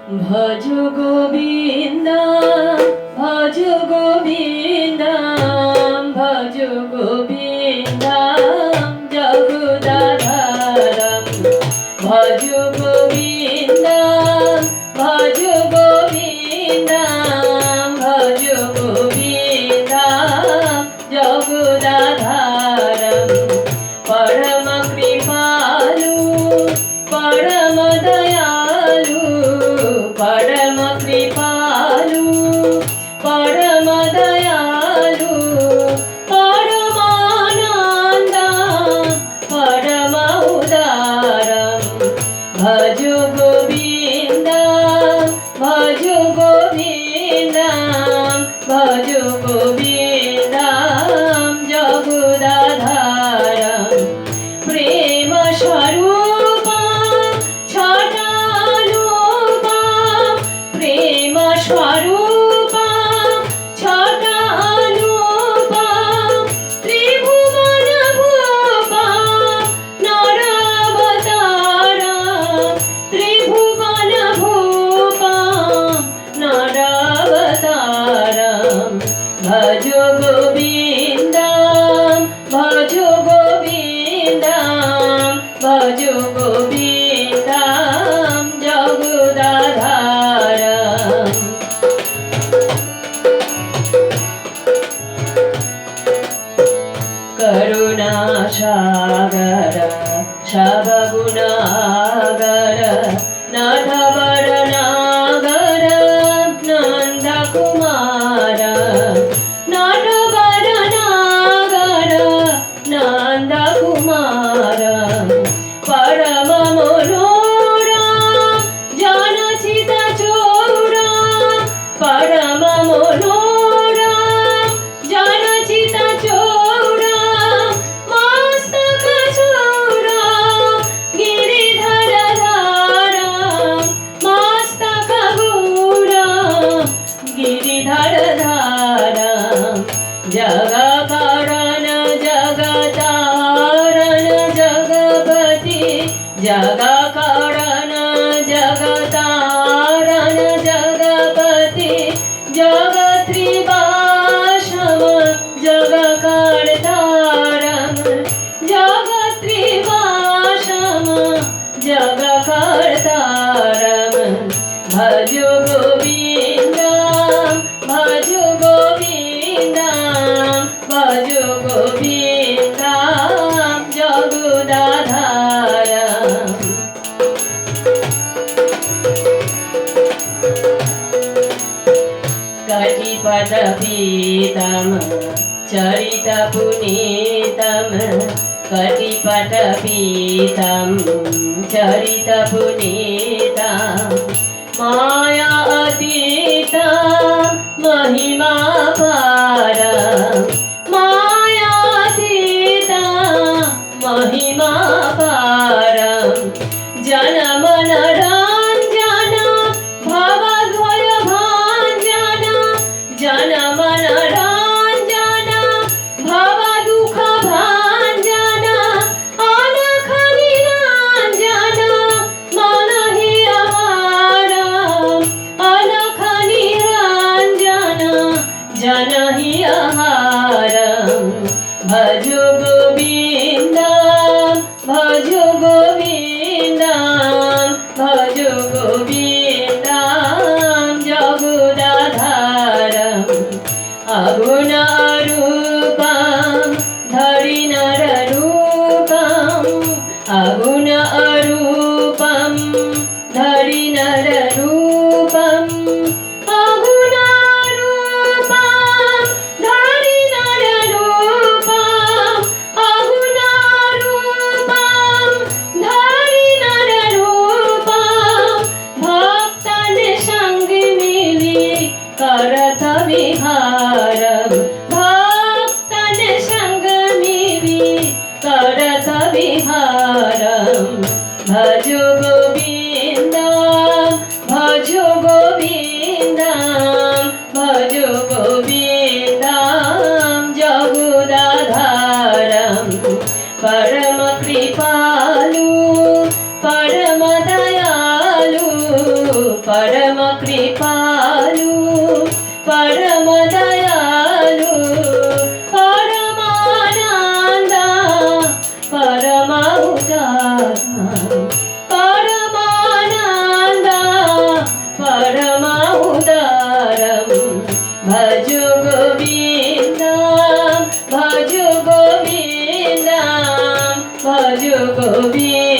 ভজ গোবিন্দ ভজ গোবিন্দ ভজ গোবিন্দ জগদাধারম ভজ গোবিন্দ ভজ গোবিন্দ ভজ গোবিন্দ জগদাধারম পরম কৃপালু পরম দয়ালু পরম কৃপালু পরম দয়ালু পরমানন্দ পরম উদারম ভজ গোবিন্দ ভজ গোবিন্দ ভজ গোবিন্দ জগদাধারম প্রেম স্বরূপ ছটানুপ প্রেম স্বরূপ ছটানুপ ত্রিভুবন ভূপ নরাবতার ত্রিভুবন ভূপ নরাবতার ভজ গোবিন্দ ভজ গোবিন্দ ভজ গোবিন্দ জগদাধারম করুণা সাগর সবগুণাগর নাথবর নাগর নন্দ কুমার নাথবর নাগর নন্দ কুমার পরম মনোরম জনচিত চৌরা পরম মনোরম জনচিত চৌরা মস্তক চৌরা গিরিধর ধার মস্তক গৌরা গিরিধর ধার জগকরণ জগতারণ জগপতি জগকরণ জগতারণ জগপতি জগত্রিবাসম জগকর্তারম জগত্রিবাসম জগকর্তারম ভজ গোবিন্দ ভজ গোবিন্দ ভজ গোবিন্দ জগদাধারম कटिपट पीतम चरित पुनीतम कटिपट पीतम चरित पुनीतम माया अतीत महिमा पार माया अतीत महिमा पार जनम नरंजन भवद्वय भांजन जनम नरंजन भव दुख भांजन अलख निरंजन मन हि आहार अलख निरंजन जन हि आहार भज गोविंद भज गोविंद भज गोविंद जगदाधारम अगुण रूपम धरि नर रूपम अगुण रूपम धरि नर रूपम अगुण रूपम धरि नर रूपम अगुण रूपम धरि नर रूपम भक्तन संग मिली करत विहारम भक्तन संग मिली करत विहारम भज गोविंद भज गोविंद भज गोविंद जगदाधारम परम कृपालु परम दयालु पर परमाहुतारं भज गोविन्दं भज गोविन्दं भज गोविन्दं